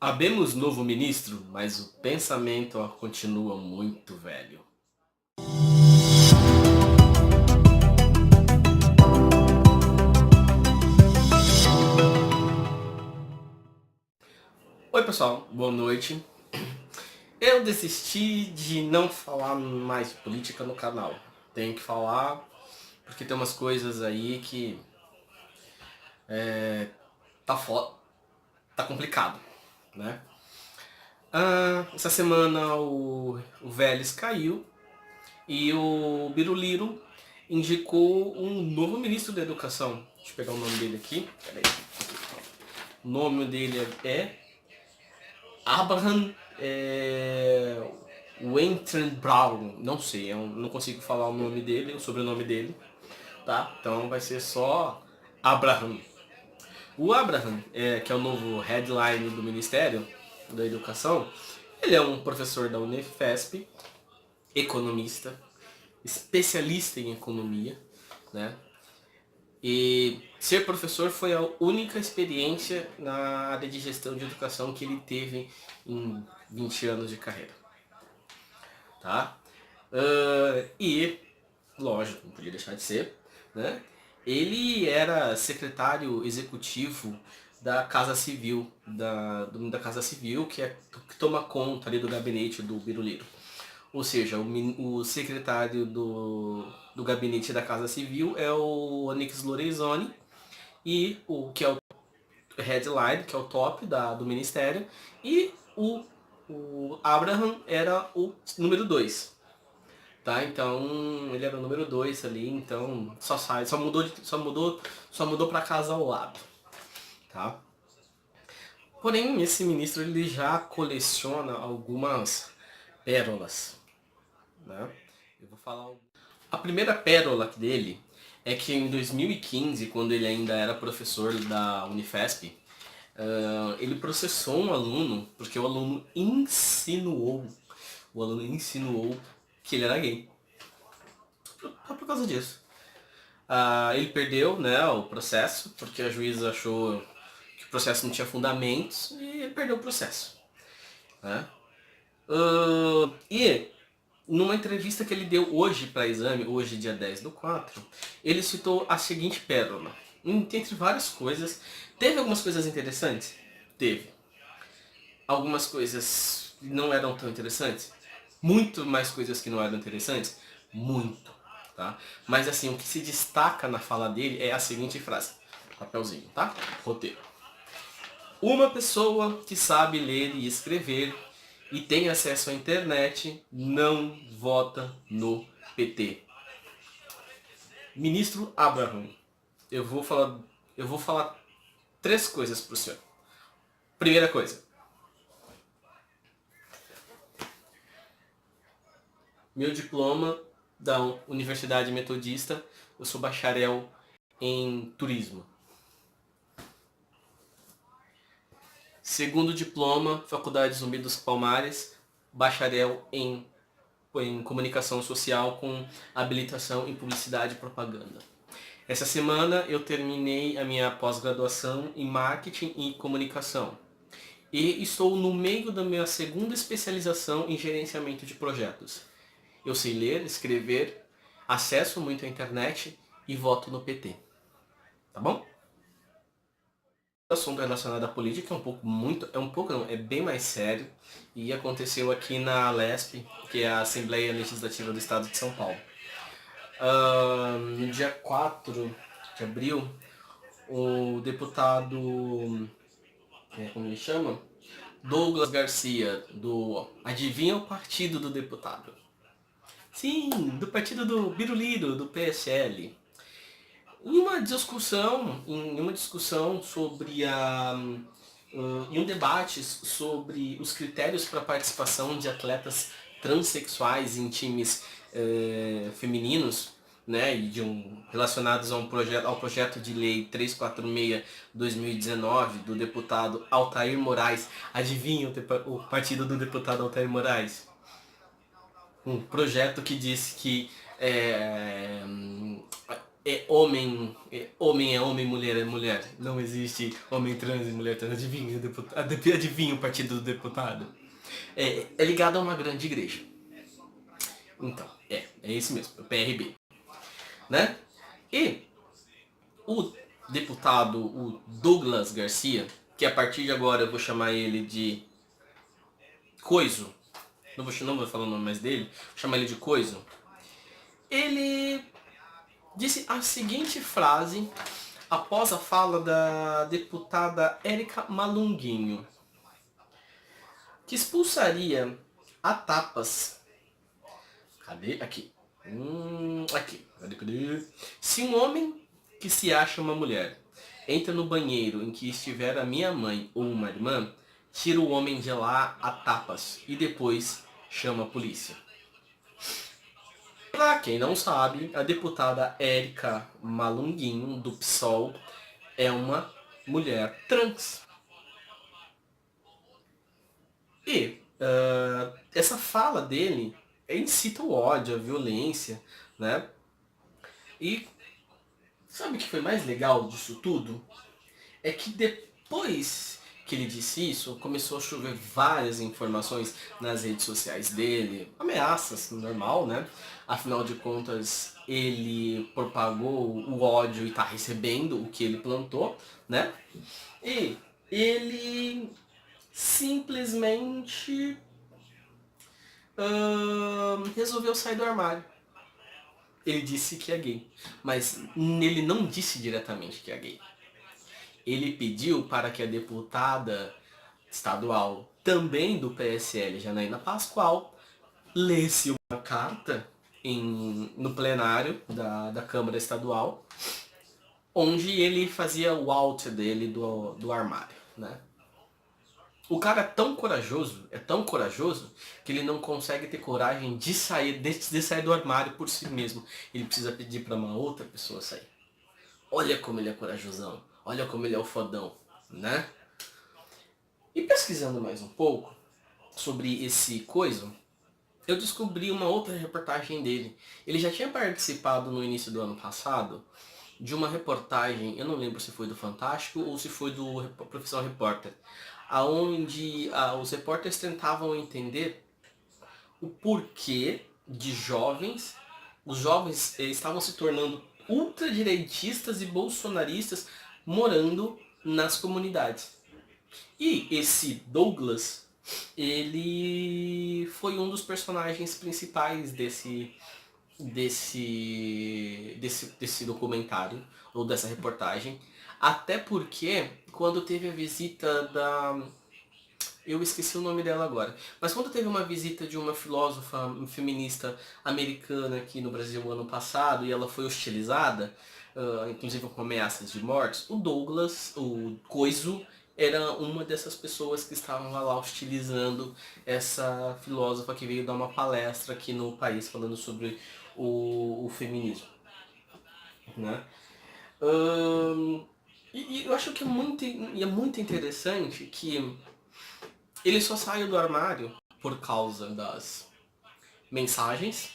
Habemos novo ministro, mas o pensamento continua muito velho. Oi pessoal, boa noite. Eu desisti de não falar mais de política no canal. Tenho que falar porque tem umas coisas aí que tá foda, tá complicado, né? Essa semana o Vélez caiu e o Biruliro indicou um novo ministro da educação. Deixa eu pegar o nome dele aqui. Peraí. O nome dele é Abraham Weintraub, não sei, eu não consigo falar o nome dele, o sobrenome dele, tá? Então vai ser só Abraham. O Abraham, que é o novo headline do Ministério da Educação, ele é um professor da Unifesp, economista, especialista em economia, né? E ser professor foi a única experiência na área de gestão de educação que ele teve em 20 anos de carreira. Tá? E, lógico, não podia deixar de ser, né? Ele era secretário executivo da Casa Civil, da Casa Civil, que toma conta ali do gabinete do Biruliro. Ou seja, o secretário do gabinete da Casa Civil é o Onyx Lorenzoni, e o que é o headline, que é o top do ministério, e o Abraham era o número 2. Tá? Então ele era o número 2 ali, então só mudou para casa ao lado, tá? Porém, esse ministro ele já coleciona algumas pérolas, né? Eu vou falar. A primeira pérola dele é que em 2015, quando ele ainda era professor da Unifesp, ele processou um aluno porque o aluno insinuou que ele era gay. Só por causa disso. Ele perdeu, né, o processo porque a juíza achou que o processo não tinha fundamentos e ele perdeu o processo, né? E numa entrevista que ele deu hoje para Exame, hoje dia 10/4, ele citou a seguinte pérola. Entre várias coisas, teve algumas coisas interessantes? Teve. Algumas coisas não eram tão interessantes? Muito mais coisas que não eram interessantes? Muito. Tá? Mas assim, o que se destaca na fala dele é a seguinte frase. Papelzinho, tá? Roteiro. Uma pessoa que sabe ler e escrever e tem acesso à internet não vota no PT. Ministro Abraham, eu vou falar três coisas pro senhor. Primeira coisa, meu diploma da Universidade Metodista, eu sou bacharel em turismo. Segundo diploma, Faculdade Zumbi dos Palmares, bacharel em comunicação social com habilitação em publicidade e propaganda. Essa semana eu terminei a minha pós-graduação em marketing e comunicação. E estou no meio da minha segunda especialização em gerenciamento de projetos. Eu sei ler, escrever, acesso muito à internet e voto no PT. Tá bom? O assunto relacionado à política é bem mais sério e aconteceu aqui na Alesp, que é a Assembleia Legislativa do Estado de São Paulo. No dia 4 de abril, o deputado, como ele chama? Douglas Garcia, Adivinha o partido do deputado? Sim, do partido do Biruliro, do PSL. Em uma discussão sobre em um debate sobre os critérios para participação de atletas transexuais em times femininos, né, e relacionados ao projeto de lei 346/2019 do deputado Altair Moraes. Adivinha o partido do deputado Altair Moraes? Um projeto que disse que homem é homem, mulher é mulher. Não existe homem trans e mulher trans. Adivinha, adivinha o partido do deputado? É ligado a uma grande igreja. Então, é isso mesmo, o PRB, né? E o deputado, o Douglas Garcia, que a partir de agora eu vou chamar ele de Coiso, não vou falar o nome mais dele, vou chamar ele de Coiso, ele disse a seguinte frase após a fala da deputada Érica Malunguinho, que expulsaria a tapas. Cadê? Aqui. Aqui. Cadê? Se um homem que se acha uma mulher entra no banheiro em que estiver a minha mãe ou uma irmã, tira o homem de lá a tapas e depois chama a polícia. Pra quem não sabe, a deputada Érica Malunguinho, do PSOL, é uma mulher trans. E essa fala dele incita o ódio, a violência, né? E sabe o que foi mais legal disso tudo? É que depois que ele disse isso, começou a chover várias informações nas redes sociais dele, ameaças, normal, né? Afinal de contas, ele propagou o ódio e está recebendo o que ele plantou, né? E ele simplesmente resolveu sair do armário. Ele disse que é gay, mas ele não disse diretamente que é gay. Ele pediu para que a deputada estadual, também do PSL, Janaína Pascoal, lesse uma carta no plenário da Câmara Estadual, onde ele fazia o out dele do armário, né? O cara é tão corajoso, que ele não consegue ter coragem de sair do armário por si mesmo. Ele precisa pedir para uma outra pessoa sair. Olha como ele é corajosão, olha como ele é o fodão, né? E pesquisando mais um pouco sobre esse coisa, eu descobri uma outra reportagem dele. Ele já tinha participado no início do ano passado de uma reportagem, eu não lembro se foi do Fantástico ou se foi do Profissão Repórter, aonde os repórteres tentavam entender o porquê de os jovens estavam se tornando ultradireitistas e bolsonaristas morando nas comunidades. E esse Douglas, ele foi um dos personagens principais desse documentário, ou dessa reportagem. Até porque, quando teve a visita da... Eu esqueci o nome dela agora. Mas quando teve uma visita de uma filósofa feminista americana aqui no Brasil ano passado, e ela foi hostilizada, inclusive com ameaças de mortes, o Douglas, o Coiso, era uma dessas pessoas que estavam lá hostilizando essa filósofa que veio dar uma palestra aqui no país falando sobre o feminismo, né? E eu acho que é muito interessante que ele só saiu do armário por causa das mensagens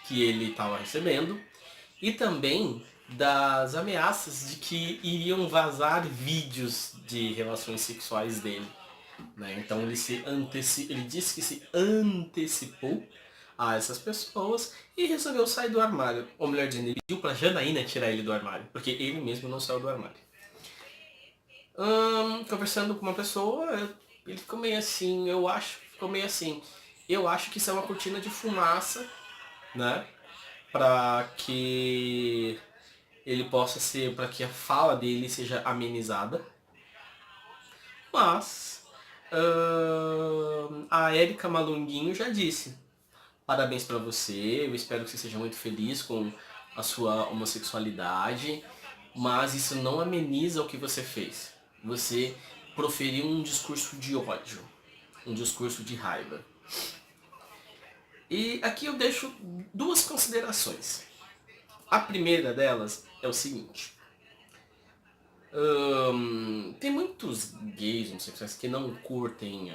que ele estava recebendo e também das ameaças de que iriam vazar vídeos de relações sexuais dele, né? Então ele ele disse que se antecipou a essas pessoas e resolveu sair do armário. Ou melhor dizendo, ele pediu pra Janaína tirar ele do armário, porque ele mesmo não saiu do armário. Conversando com uma pessoa, ele ficou meio assim, eu acho que isso é uma cortina de fumaça, né? Para que ele possa ser, para que a fala dele seja amenizada. Mas a Érica Malunguinho já disse: parabéns pra você, eu espero que você seja muito feliz com a sua homossexualidade, mas isso não ameniza o que você fez. Você proferiu um discurso de ódio, um discurso de raiva. E aqui eu deixo duas considerações. A primeira delas é o seguinte: tem muitos gays homossexuais que não curtem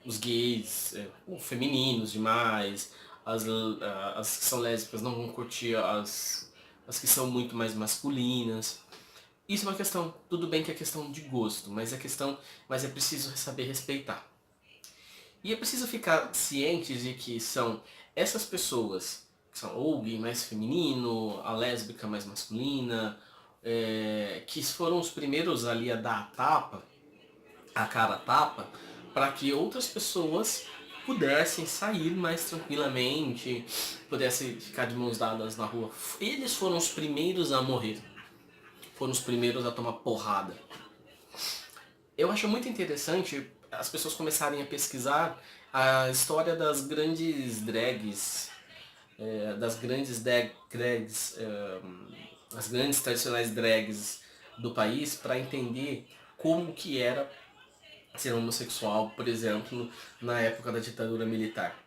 os gays femininos demais, as que são lésbicas não vão curtir as que são muito mais masculinas. Isso é uma questão, tudo bem que é questão de gosto, mas é preciso saber respeitar. E é preciso ficar cientes de que são essas pessoas, que são ou gay mais feminino, a lésbica mais masculina, que foram os primeiros ali a dar a cara a tapa, para que outras pessoas pudessem sair mais tranquilamente, pudessem ficar de mãos dadas na rua. Eles foram os primeiros a morrer, foram os primeiros a tomar porrada. Eu acho muito interessante as pessoas começarem a pesquisar a história das grandes drags, as grandes tradicionais drags do país, para entender como que era ser homossexual, por exemplo, na época da ditadura militar.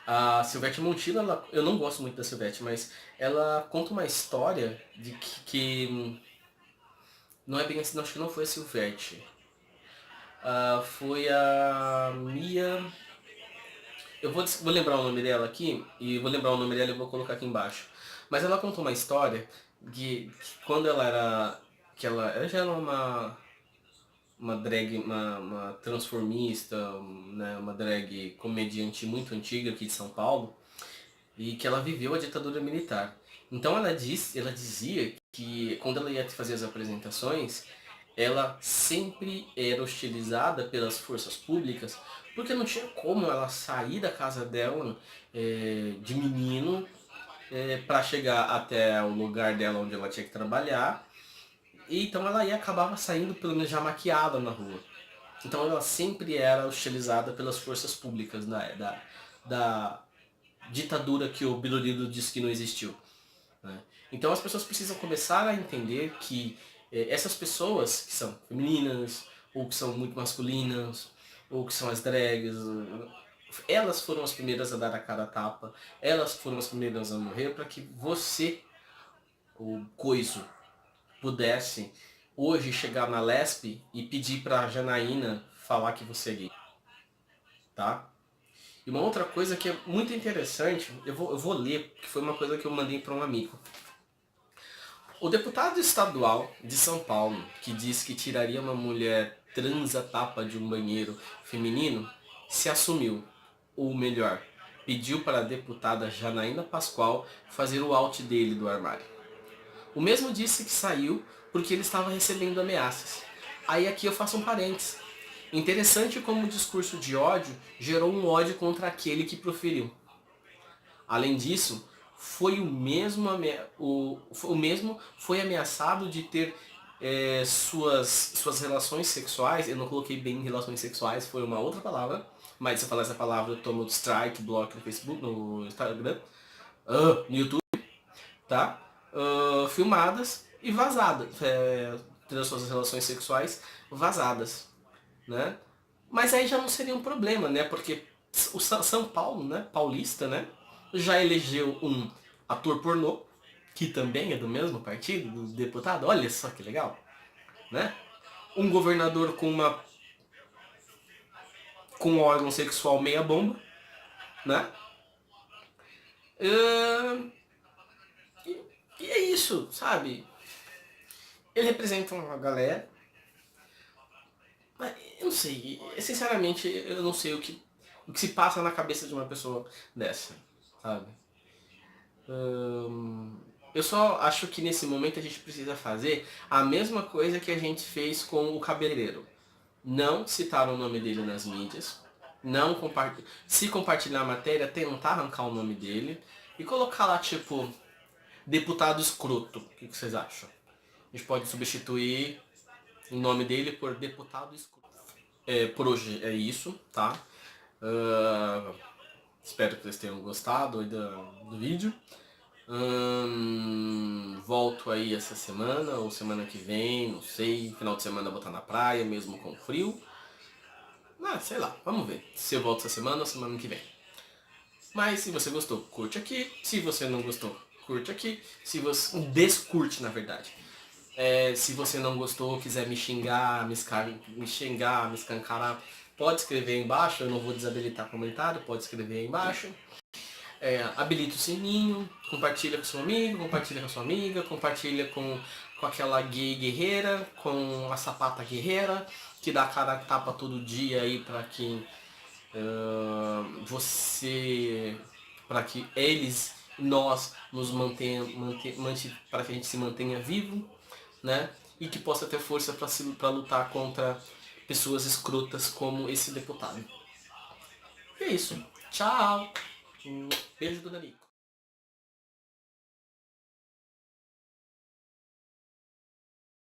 A Silvete Montilla, eu não gosto muito da Silvete, mas ela conta uma história de que não é bem assim, acho que não foi a Silvete. Foi a Mia. Eu vou lembrar o nome dela aqui, e vou lembrar o nome dela e vou colocar aqui embaixo. Mas ela contou uma história que quando ela era. Ela já era uma drag, uma transformista, né, uma drag comediante muito antiga aqui de São Paulo, e que ela viveu a ditadura militar. Então ela dizia que quando ela ia fazer as apresentações, ela sempre era hostilizada pelas forças públicas, porque não tinha como ela sair da casa dela de menino para chegar até o lugar dela onde ela tinha que trabalhar. E então ela acabava saindo pelo menos já maquiada na rua. Então ela sempre era hostilizada pelas forças públicas da ditadura que o Biroliro disse que não existiu. Né? Então as pessoas precisam começar a entender que essas pessoas que são femininas, ou que são muito masculinas, ou que são as drags, elas foram as primeiras a dar a cara a tapa, elas foram as primeiras a morrer para que você, o coiso, pudesse hoje chegar na Lesp e pedir pra Janaína falar que você é gay. Tá? E uma outra coisa que é muito interessante, eu vou ler, que foi uma coisa que eu mandei para um amigo. O deputado estadual de São Paulo, que diz que tiraria uma mulher trans a tapa de um banheiro feminino, se assumiu. Ou melhor, pediu para a deputada Janaína Pascoal fazer o out dele do armário. O mesmo disse que saiu porque ele estava recebendo ameaças. Aí aqui eu faço um parênteses. Interessante como o discurso de ódio gerou um ódio contra aquele que proferiu. Além disso, foi foi ameaçado de ter suas relações sexuais, eu não coloquei bem relações sexuais, foi uma outra palavra, mas se eu falar essa palavra eu tomo strike, bloco no Facebook, no Instagram, no YouTube, tá? Filmadas e vazadas, ter as suas relações sexuais vazadas, né? Mas aí já não seria um problema, né? Porque o São Paulo, né, paulista, né, já elegeu um ator pornô, que também é do mesmo partido, do deputado, olha só que legal, né? Um governador com um órgão sexual meia bomba, né? E é isso, sabe? Ele representa uma galera, mas eu não sei, sinceramente eu não sei o que se passa na cabeça de uma pessoa dessa, sabe? Eu só acho que nesse momento a gente precisa fazer a mesma coisa que a gente fez com o cabeleireiro. Não citar o nome dele nas mídias, não se compartilhar a matéria, tentar arrancar o nome dele e colocar lá tipo deputado escroto. O que vocês acham? A gente pode substituir o nome dele por deputado escroto. Por hoje é isso, tá? Espero que vocês tenham gostado do vídeo. Volto aí essa semana ou semana que vem, não sei. Final de semana eu vou estar na praia, mesmo com frio. Sei lá, vamos ver se eu volto essa semana ou semana que vem. Mas se você gostou, curte aqui. Se você não gostou, curte aqui. Se você descurte, na verdade. Se você não gostou, quiser me xingar, me escancarar, pode escrever aí embaixo, eu não vou desabilitar comentário, pode escrever aí embaixo. Habilita o sininho, compartilha com seu amigo, compartilha com a sua amiga, compartilha com aquela gay guerreira, com a sapata guerreira, que dá cara a tapa todo dia aí para que para que eles, nós nos para que a gente se mantenha vivo, né? E que possa ter força para lutar contra pessoas escrotas como esse deputado. E é isso. Tchau. Um beijo do Danico.